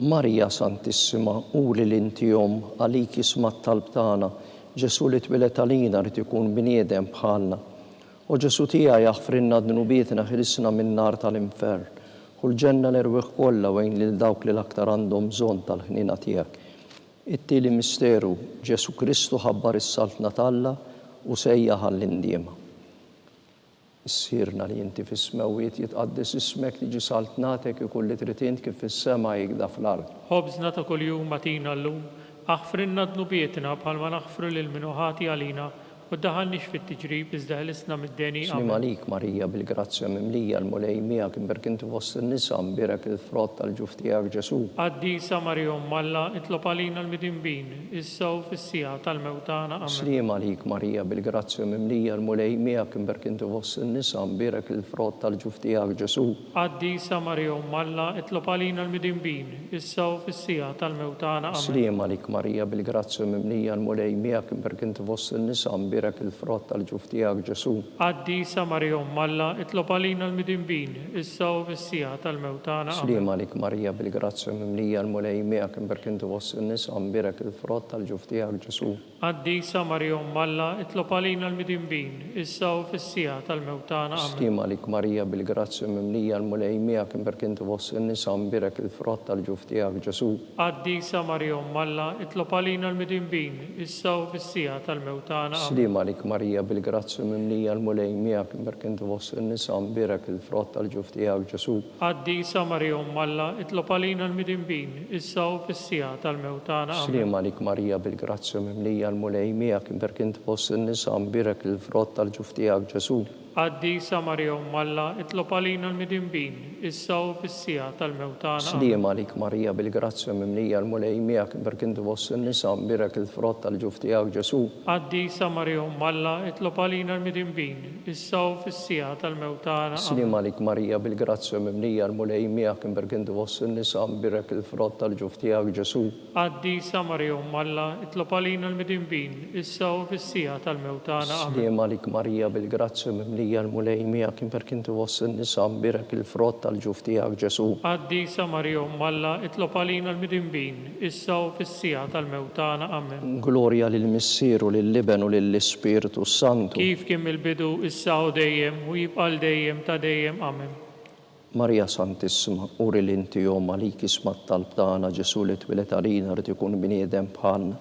Marija Santissima, uri l-inti jom għalik ismat tal-btana Ġesu li twilet għalina rrid ikun bniedem bħalna. U Ġesu tiegħi jaħfrinna d-nubietna ħilsna min-nar tal-infern u l-ġenna l-erwieħ kollha wejn lil dawk li l-aktar għandhom bżonn tal-ħnina tiegħek. It-tieli misteru, Ġesu Kristu ħabbar is-saltna talla u sejjaħ għall-indiema. Issirna li inti fis-smawiet jitqaddes ismek tiġi saltnatek ikolli tritint kif fis-sema jikda fl-ard. Ħobżna ta' kuljum atina llum, aħfrinna d-nubietna bħalma naħfru lil minuħati għalina, u ddaħalniex fit-tiġrib iżda ħlisna mid-deni. Slim għalik Marija bil-grazzja mimlija l-mulej miegħek imberk inti fost in-nisa mbirek il-frott tal-ġuf tiegħek Ġesu. Qaddisa Marija Umm Alla, itlob għalina l-midinbin, issa u fis-sija tal-mewtana. Amen. Slim għalik Marija bil-grazzja mimlija l-mulej miegħek imberk inti fost in-nisa mbirek il-frott tal-ġuf tiegħek Ġesu. Qaddisa Marija Umm Alla, itlob għalina l-midinbin, issa u fis-sija tal-mewtana. Amen. Slim għalik Marija bil-grazzja mimlija l-mulej miegħek imberk inti fost in-nisa mbirek il-frott tal-ġuf tiegħek Ġesu. Qaddisa Marija Umm Alla, itlob għalina l-midinbin, issa u fis-sija tal-mewtana. Amen. Slim għalik Marija bil-grazzja mimlija l-mulej miegħek imberk inti fost in-nisa mbirek il-frott tal-ġuf tiegħek Ġesu. Qaddisa Marija Umm Alla, itlob għalina l-midinbin, issa u fis-sija tal-mewtana. Amen. Slim għalik Marija bil-grazzja mimlija l-mulej miegħek imberk inti fost in-nisa mbirek il-frott tal-ġuf tiegħek Ġesu. Qaddisa Marija Umm Alla, itlob għalina l-midinbin, issa u fis-sija tal-mewtana. Amen. Slim għalik Marija bil-grazzja mimlija l-mulej miegħek imberk inti fost in-nisa mbirek il-frott tal-ġuf tiegħek Ġesu. Qaddisa Marija Umm Alla, itlob għalina l-midinbin, issa u fis-sija tal-mewtana. Amen. Slim għalik Marija bil-grazzja mimlija l-mulej miegħek imberk inti fost in-nisa mbirek il-frott tal-ġuf tiegħek Ġesu. Qaddisa Marija Umm Alla, itlob għalina l-midinbin, issa u fis-sija tal-mewtana. Slim għalik Marija bil-grazzja mimlija l-mulej miegħek imberk inti fost in-nisa mbirek il-frott tal-ġuf tiegħek Ġesu. Qaddisa Marija Umm Alla, itlob għalina l-midinbin, issa u fis-sija tal-mewtana. Slim għalik Marija bil-grazzja mimlija l-mulej miegħek imberk inti fost in-nisa mbirek il-frott tal-ġuf tiegħek Ġesu. Qaddisa Marija Umm Alla, itlob għalina l-midinbin, issa u fis-sija tal-mewtana. Amen. Slim għalik Marija bil-grazzja mimlija l-mulej miegħek imberk inti fost in-nisa mbirek il-frott tal-ġuf tiegħek Ġesu. Qaddisa Marija Umm Alla, itlob għalina l-midinbin, issa u fis-sija tal-mewtana. Amen. Glorja lill-Missieru, lill-Liben u lill-Ispiritu Santu. Kif kien mill-bidu, issa u dejjem, u jibqa' dejjem ta' dejjem. Amen. Marija Santissima, uri l-inti jom għalik ismat talb tagħna Ġesu li twilet għalina rid ikun bniedem bħalna.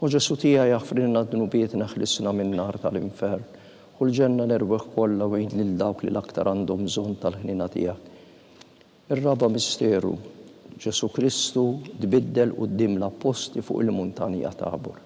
U Ġesu tiegħi jaħfrilna d-dnubietna ħlisna min-nar tal-infern. U l-ġenna nerbeħ kollha wejn lil dawk li l-aktar għandhom bżonn tal-ħnina tiegħek. Ir-raba misteru, Ġesu Kristu tbiddel quddiem l-apposti fuq il-muntanja Tabor.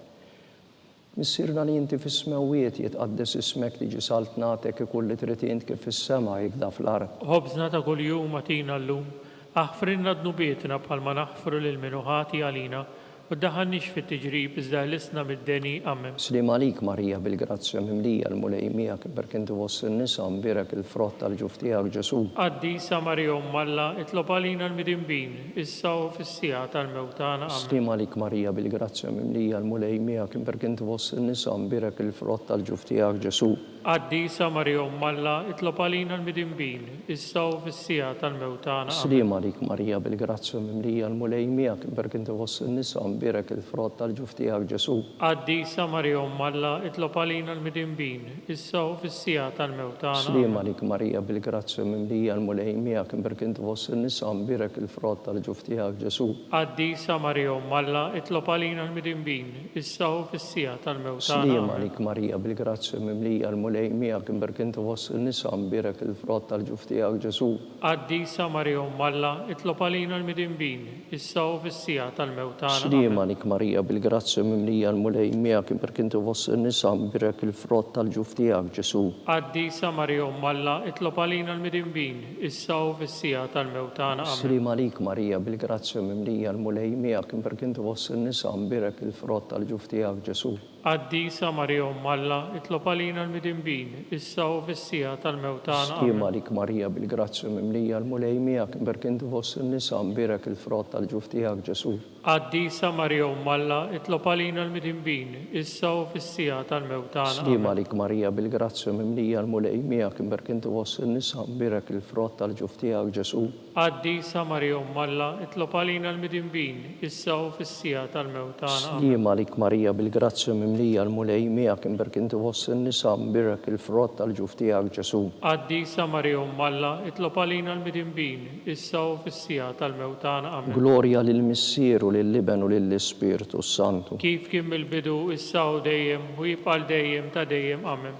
Missirna li inti fis-smewiet jitqaddes ismek tiġi salt nagħtek ikun li trid int kif fis-sema jikda fl-ard. Ħobżna ta' kuljum atina llum, aħfrilna d-nubietna bħalma naħfru lil minuħati għalina, u ddaħalniex fit-tiġrib iżda ħlisna mid-deni. Amen. Slim għalik Marija bil-grazzja mimlija l-mulej miegħek imberk inti fost in-nisa mbirek il-frott tal-ġuf tiegħek Ġesu. Qaddisa Marija Umm Alla, itlob għalina l-midinbin, issa u fis-sija tal-mewtana. Amen. Slim għalik Marija bil-grazzja mimlija l-mulej miegħek imberk inti fost in-nisa mbirek il-frott tal-ġuf tiegħek Ġesu. Qaddisa Marija Umm Alla, itlob għalina l-midinbin, issa u fis-sija tal-mewtana. Amen. Slim għalik Marija bil-grazzja mimlija l-mulej miegħek imberk inti fost in-nisa mbirek il-frott tal-ġuf tiegħek Ġesu. Qaddisa Marija Umm Alla, itlob għalina l-midinbin, issa u fis-sija tal-mewtana. Slim għalik Marija bil-grazzja mimlija l-mulej miegħek imberk inti fost in-nisa mbirek il-frott tal-ġuf tiegħek Ġesu. Qaddisa Marija Umm Alla, itlob għalina l-midinbin, issa u fis-sija tal-mewtana. Slim għalik Marija bil-grazzja mimlija l-mulej miegħek imberk inti fost in-nisa mbirek il-frott tal-ġuf tiegħek Ġesu. Qaddisa Marija Umm Alla, itlob għalina l-midinbin, issa u fis-sija tal-mewtana. Slim għalik Marija bil-grazzja mimlija l-mulej miegħek imberk inti fost in-nisa mbirek il-frott tal-ġuf tiegħek Ġesu. Qaddisa Marija Umm Alla, itlob għalina l-midinbin, issa u fis-sija tal-mewtana. Amen. Slim għalik Marija bil-grazzja mimlija l-mulej miegħek imberk inti fost in-nisa mbirek il-frott tal-ġuf tiegħek Ġesu. Qaddisa Marija Umm Alla, itlob għalina l-midinbin, issa u fis-sija tal-mewtana. Slim għalik Marija bil-grazzja mimlija l-mulej miegħek imberk inti fost in-nisa mbirek il-frott tal-ġuf tiegħek Ġesu. Qaddisa Marija Umm Alla, itlob għalina l-midinbin, issa u fis-sija tal-mewtana. Slim għalik Marija bil-grazzja mimlija l-mulej miegħek imberk inti fost in-nisa mbirek il-frott tal-ġuf tiegħek Ġesu. Qaddisa Marija Umm Alla, itlob għalina l-midinbin, issa u fis-sija tal-mewtana. Slim għalik Marija bil-grazzja mimlija l-mulej miegħek imberk inti fost in-nisa mbirek il-frott tal-ġuf tiegħek Ġesu. Qaddisa Marija Umm Alla, itlob għalina l-midinbin, issa u fis-sija tal-mewtana. Amen. Glorja lill-Missieru, lill-Liben u lill-Ispiritu Santu. Kif kien mill-bidu, issa u dejjem, u jibqa' dejjem ta' dejjem. Amen.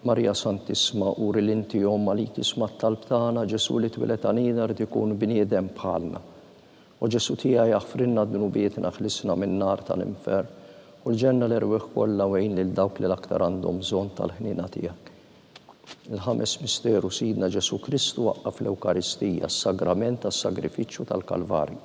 Marija Santissima, uri l-inti jom għalik ismat talb tagħna Ġesu li twilet għalina rid ikun bniedem bħalna. U Ġesu tiegħi jaħfrilna d-dnubietna ħlisna min-nar tal-infern. U l-ġenna l-erwieħ kollha wejn lil dawk li l-aktar għandhom bżonn tal-ħnina tiegħek. Il-ħames misteru Sidna Ġesu Kristu waqqaf l-Ewkaristija, s-sagrament tas-sagrifiċċju tal-Kalvarju.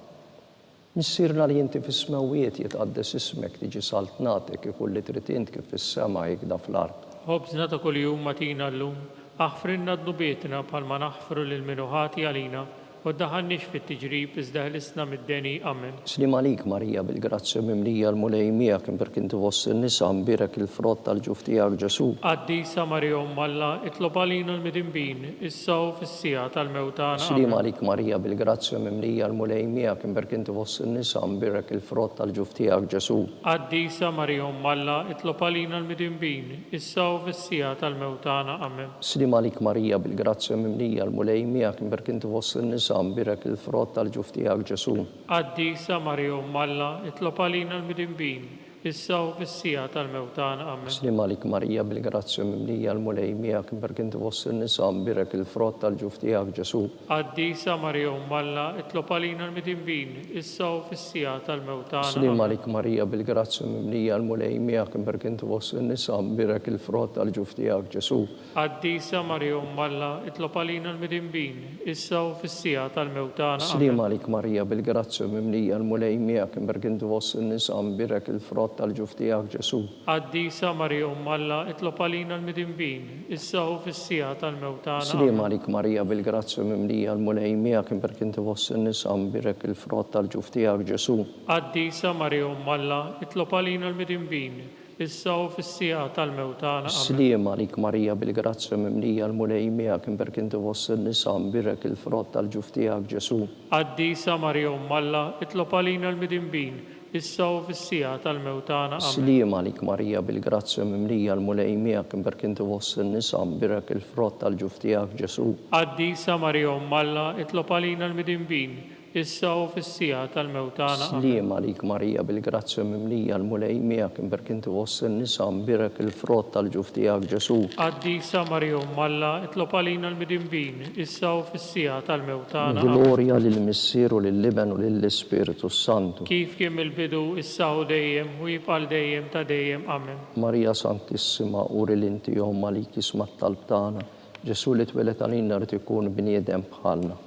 Nissirna li inti fis-smawiet jitqaddes ismek tiġi saltnatek ikun li trid int kif fis-sema jikda fl-ard. Ħobżna ta' kuljum matina llum, aħfrinna d-nubietna bħalma naħfru lil minuħati għalina, u ddaħħalniex fit-tiġrib iżda ħlisna mid-deni. Amen. Slim għalik Marija bil-grazzja mimlija l-mulej miegħek imberk inti fost in-nisa mbirek il-frott tal-ġuf tiegħek Ġesu. Qaddisa Marija Umm Alla, itlob għalina l-midinbin, issa u fis-sija tal-mewtana. Slim għalik Marija bil-grazzja mimlija l-mulej miegħek imberk inti fost in-nisa mbirek il-frott tal-ġuf tiegħek Ġesu. Qaddisa Marija Umm Alla, itlob għalina l-midinbin, issa u fis-sija tal-mewtana. Amen. Slim għalik Marija bil-grazzja mimlija l-mulej miegħek imberk inti fost in-nisa mbirek il-frott tal-ġuf tiegħek Ġesu. Qaddisa Marija Umm Alla, itlob għalina l-midinbin, issa u fis-sija tal-mewtana. Amen. Slim għalik Marija bil-grazzja mimlija l-mulej miegħek imberk inti fost in-nisa mbirek il-frott tal-ġuf tiegħek Ġesu. Qaddisa Marija Umm Alla, itlob għalina l-midinbin, issa u fis-sija tal-mewtana. Slim għalik Marija bil-grazzja mimlija l-mulej miegħek imberk inti fost in-nisa mbirek il-frott tal-ġuf tiegħek Ġesu. Qaddisa Marija Umm Alla, itlob għalina l-midinbin, issa u fis-sija tal-mewtana. Slim għalik Marija bil-grazzja mimlija l-mulej miegħek imberk inti fost in-nisa mbirek il-frott tal-ġuf tiegħek Ġesu. Qaddisa Marija Umm Alla, itlob għalina l-midinbin, issa u fis-sija tal-mewtana. Slim għalik Marija bil-grazzja mimlija l-mulej miegħek imberk inti fost in-nisa mbirek il-frott tal-ġuf tiegħek Ġesu. Qaddisa Marija Umm Alla, itlob għalina l-midinbin, issa u fis-sija tal-mewtana. Slim għalik Marija bil-grazzja mimlija l-mulej miegħek imberk inti fost in-nisa mbirek il-frott tal-ġuf tiegħek Ġesu. Qaddisa Marija Umm Alla, itlob għalina l-midinbin, issa u fis-sija tal-mewtana. Slim għalik Marija bil-grazzja mimlija l-mulej miegħek imberk inti fost in-nisa mbirek il-frott tal-ġuf tiegħek Ġesu. Qaddisa Marija Umm Alla, itlob għalina l-midinbin, issa u fis-sija tal-mewtana. Slim għalik Marija bil-grazzja mimlija l-mulej miegħek imberk inti fost in-nisa mbirek il-frott tal-ġuf tiegħek Ġesu. Qaddisa Marija Umm Alla, itlob għalina l-midinbin, issa u fis-sija tal-mewtana. Glorja lill-Missieru lill-Liben u lill-Ispiritu Santu. Kif kien il-bidu, issa u dejjem, u jibqal dejjem ta' dejjem. Amen. Marija Santissima, uri l-inti jom għalik ismat tal-btana. Ġesu li twelet għalina rrid ikun bniedem bħalna.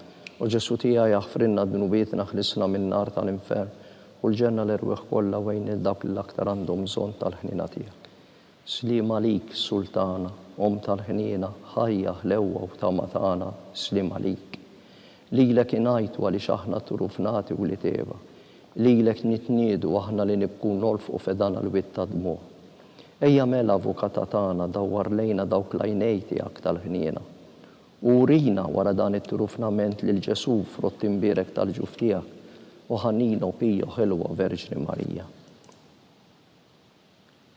U Ġesu tija jaħfrinna d-nubietna ħlisna minn nar tal-infern. U l-ġenna l-erwieħ kollha wejn dak l-aktar għandhom bżonn tal-ħnina tiegħek. Slim għalik, Sultana, tal-ħnina, ħajja ħlewwa u tama tagħna, slim għalik. Lilek ingħajtu għaliex aħna turufnati u li teva. Lilek nitniedu aħna li nibku nolfqu fedana l-witta dmuħ. Ejja mela avukata tagħna dawwar lejna dawk l-għajnej tiegħek tal-ħniena. Urina wara dan it-turufnament lil Ġesu frott imbierek tal-ġuf tiegħek u ħannina u pija ħelwa Verġni Marija.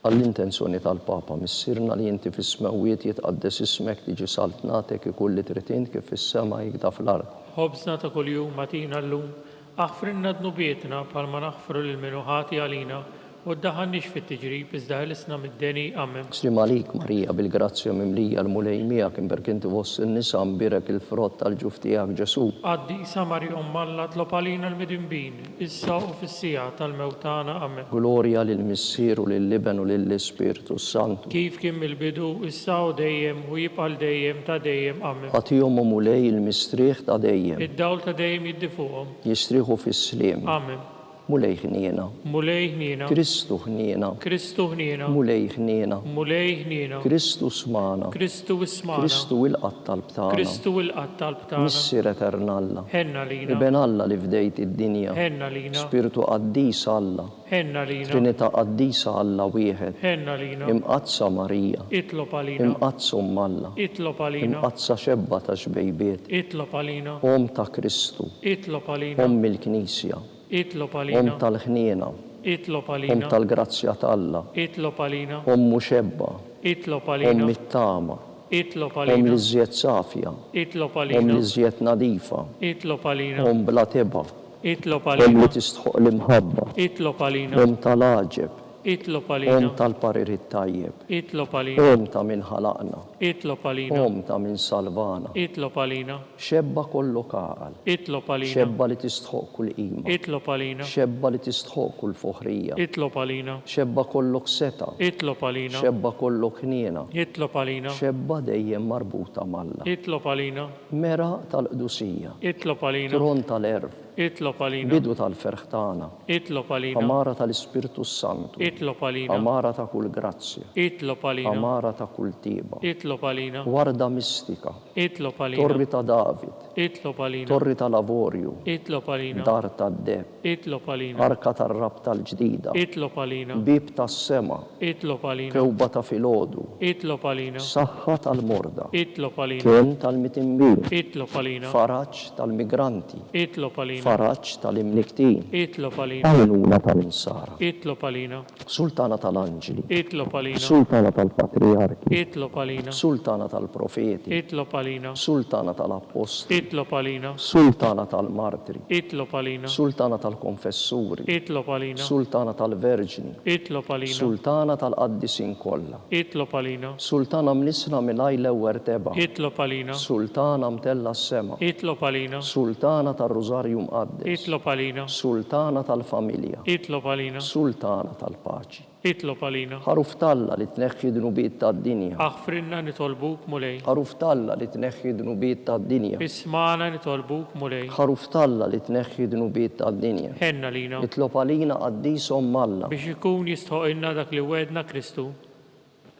Għall-intenzjoni tal-Papa missirna li inti fis-smawiet jitqaddes ismek tiġi saltnatek ikun li trid int kif fis-sema jikda fl-ard. Ħobżna ta' kuljum matina llum, aħfrinna d-nubietna bħalma naħfru lil minuħati għalina, u ddaħħalniex fit-tiġrib iżda ħlisna mid-deni. Amen. Slim għalik Marija bil-grazzja mimlija l-mulej miegħek imberk inti fost in-nisa mbirek il-frott tal-ġuf tiegħek Ġesu. Qaddisa Marija Umm Alla, itlob għalina l-midinbin, issa u fis-sija tal-mewtana. Amen. Glorja lill-Missieru lill-Liben u lill-Ispiritu Santu. Kif kien il-bidu, issa u dejjem, u jibqal dejjem ta' dejjem. Amen. Għatihom mulej il-mistrieħ ta' dejjem. Id-dawl ta' dejjem jiddi fuqhom. Jistrieħu fis-sliem. Amen. Mulej ħniena. Mulej ħniena. Kristu ħniena. Kristu ħniena. Mulej ħniena. Mulej ħniena. Kristu smana. Kristu ismana. Kristu il-qatt tal-btana. Kristu il-qatt tal-btana. Missier eternalla. Ħenna lina. Iben Alla li fdejt id-dinja. Ħenna lina. Spiritu qaddis Alla. Ħenna lina. Trinità qaddisa Alla wieħed. Ħenna lina. Imqazza Marija. Itlob għalina. Imqazza Alla. Itlob għalina. Imqazza xebba ta' xbejbiet. Itlob għalina. Ta' Kristu. Itlob għalina. Il-Knisja. Itlob għalina. Tal-ħniena. Itlob għalina. Tal-grazzja t'Alla. Itlob għalina. Muxebba. Itlob għalina. Mit-tama. Itlob għalina. L-iżjed safja. Itlob għalina. L-iżjed nadifa. Itlob għalina. Bla teba. Itlob Li għalina. tistħuq l-imħabba. Itlob għalina. Tal-aġeb. Itlob għalina. tal-parir it-tajjeb. Itlob għalina. Ta' min ħalaqna. Itlob għalina. Ta' min salvana. Itlob għalina. Xebba kollu kaqal. Itlob għalina. Xebba li tistħoq kull qima. Itlob għalina. Xebba li tistħoq kull foħrija. Itlob għalina. Xebba kollok seta. Itlob għalina. Xebba kollok ħniena. Itlob għalina. Xebba dejjem marbuta malla. Itlob għalina. Mera tal-qdusija. Itlob għalina. Tron tal-erf. Itlob għalina. Bidu tal-ferħtana. Itlob għalina. Amara tal-Ispirtu Santu. Itlob għalina. Amara ta' kull grazzja. Itlob għalina. Amara ta' kull tiba. Itlob għalina. Warda mistika. Itlob għalina. Torri ta' David. Itlob għalina. Torri ta' Lavorju. Itlob għalina. Dar ta' Deb. Itlob għalina. Arka tar-rab tal-ġdida. Itlob għalina. Bib tas-sema. Itlob għalina. Kewba ta' filodu. Itlob għalina. Saħħa tal-morda. Itlob għalina. Kien tal-mitimbin. Itlob għalina. Faraġġ tal-migranti. Itlob għalina. Faraġġ tal-imniktin. Itlob għalina. Għajnuna tal-insara. Itlob għalina. Sultana tal-anġeli. Itlob għalina. Sultana tal-patriarki. Itlob għalina. Sultana tal-profeti. Itlob għalina. Sultana tal-apostoli. Itlob għalina. Sultana tal-martri. Itlob għalina. Sultana tal-konfessuri. Itlob għalina. Sultana tal-verġni. Itlob għalina. Sultana tal-qaddisin kollha. Itlob għalina. Sultana mnisna milaj l-ewwer teba. Itlob għalina. Sultana mtella s-sema. Itlob għalina. Sultana tal-Rożarju mqaddes. Itlob għalina. Sultana tal-familja. Itlob għalina. Sultana tal-paċi. Itlob għalina. Ħaruf talla li tneħħi dnubiet tad-dinja. Aħfrinna nitolbuk mulej. Ħaruf talla li tneħħi dnubiet tad-dinja. Ismana nitolbuk mulej. Ħaruf talla li tneħħi dnubiet tad-dinja. Henna lina. Itlob għalina qaddisom malla. Biex ikun jistħoqilna dak li wedna Kristu.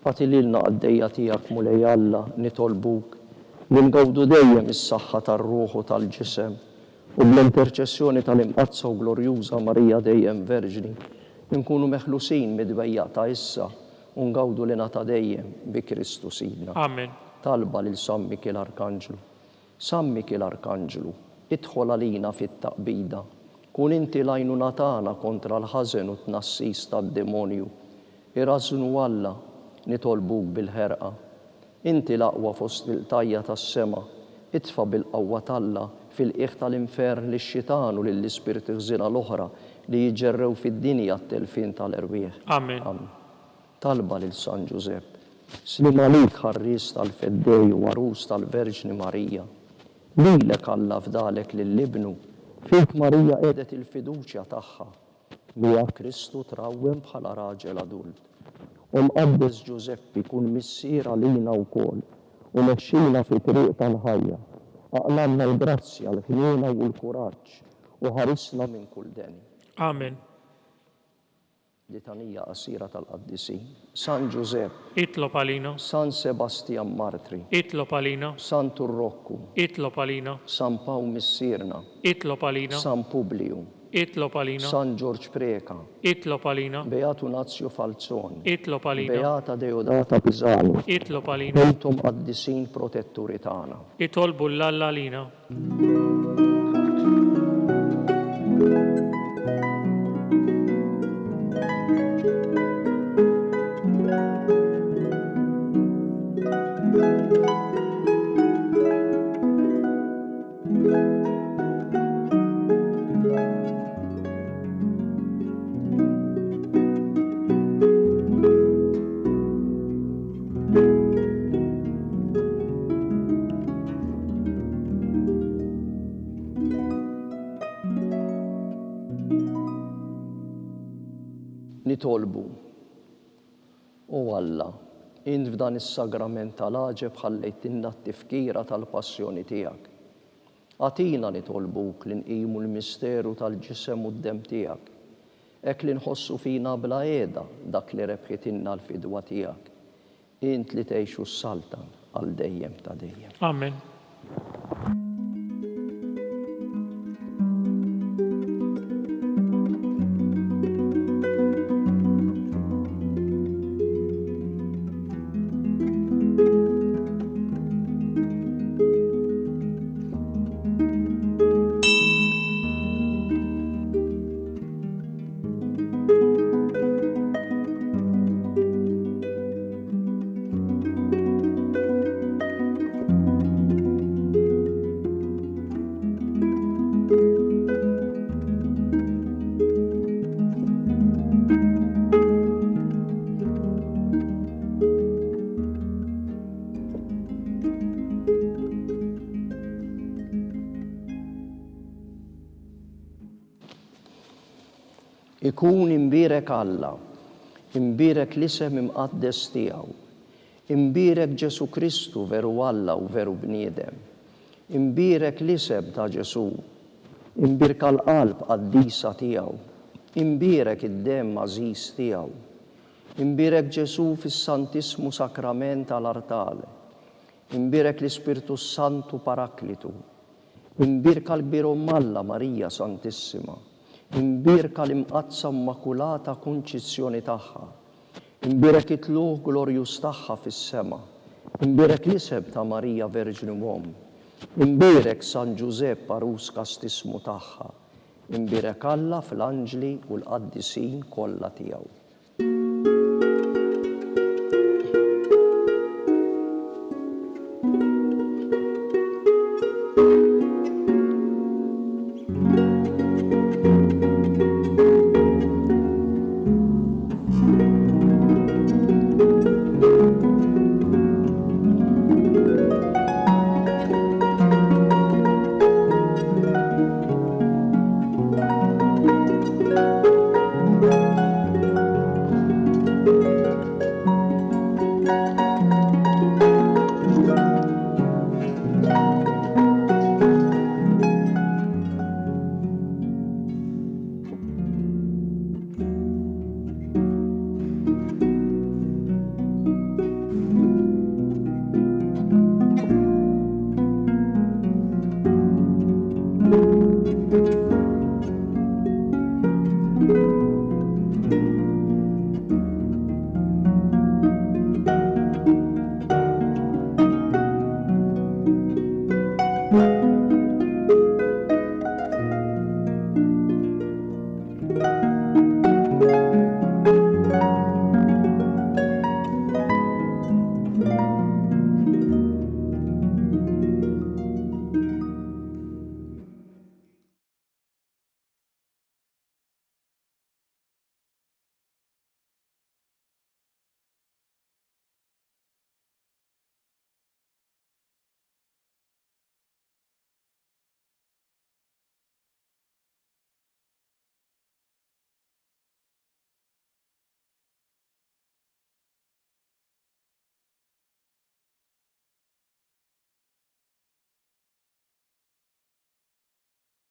Fatililna għaddejja tiegħek mulej Alla nitolbuk li ngawdu dejjem is-saħħa tar-ruħ u tal-ġisem u bl-interċessjoni tal-imqazza u glorjuża Marija dejjem Verġni nkunu meħlusin mid-dwejja ta' issa u ngawdu lina ta' dejjem bi Kristu Sidna. Amen. Talba lil San Mikil Arkanġlu. San Mikil Arkanġlu, idħol għalina fit-taqbida. Kun inti l-għajnuna tagħna kontra l-ħażen u tnassis tad-demonju. Irażnu Alla nitolbuk bil-ħerqa. Inti l-aqwa fost il-tajja tas-sema. Itfa bil-qawwa talla fil-qiegħ tal-infern lix-xitan u lill-ispirti ħżina l-oħra li jiġġerrew fid-dinja t-telfin tal-erwieħ. Amen. Talba lil San Giuseppe. Slim għalik ħarris tal-feddej u għarus tal-Verġni Marija. Lilek Alla fdalek lill-ibnu. Fik Marija edet il-fiduċja tagħha li ja Kristu trawwem bħala raġel adult. Mqaddes Giuseppe kun missiera lina wkoll u mexxina fi triq tal-ħajja. Aqlamna l-grazzja, l-ħniena u l-kuraġġ u ħarisna minn kull deni. Amen. Litanija qasira tal-qaddisin. San Giuseppe. Itlob għalina. San Sebastian Martri. Itlob għalina. San Turrokku. Itlob għalina. San Paw Missirna. Itlob għalina. San Publiu. Itlob għalina. San George Preka. Itlob għalina. Beatu Nazio Falzoni. Itlob għalina. Beata Deodata Pisani. Itlob għalina. Intom qaddisin protetturi tagħna. Itolbu l-Alla għalina. Nitolbu. U Alla, int f'dan is-sagrament tal-għaġeb ħallejtinna t-tifkira tal-passjoni tiegħek. Għatina nitolbuk li nqimu l-misteru tal-ġisem u d-dem tiegħek. Hekk li nħossu fina bla qiegħda dak li rebħitinna l-fidwa tiegħek. Int li tgħixu s-saltan għal dejjem ta' dejjem. Amen. Ikun imbirek Alla, imbirek l-isem imqaddes tiegħu, imbirek Ġesu Kristu veru Alla u veru bniedem, imbirek l-isem ta' Ġesu, imbirka l-qalb qaddisa tiegħu, imbirek id-dem mażis tiegħu, imbirek Ġesu fis-Santismu Sakrament tal-Artale, imbirek l-Ispirtu Santu Paraklitu, imbirka l-Biru Malla Marija Santissima, imbirka l-imqazza Immakulata Kunċizzjoni tagħha, imbirek it-tluq glorjus tagħha fis-sema, imbirek l-isem ta' Marija Verġni Uom, imbirek San Giuseppe Arus Kastismu tagħha, imbirek Alla fl-anġli u l-qaddisin kollha tiegħu.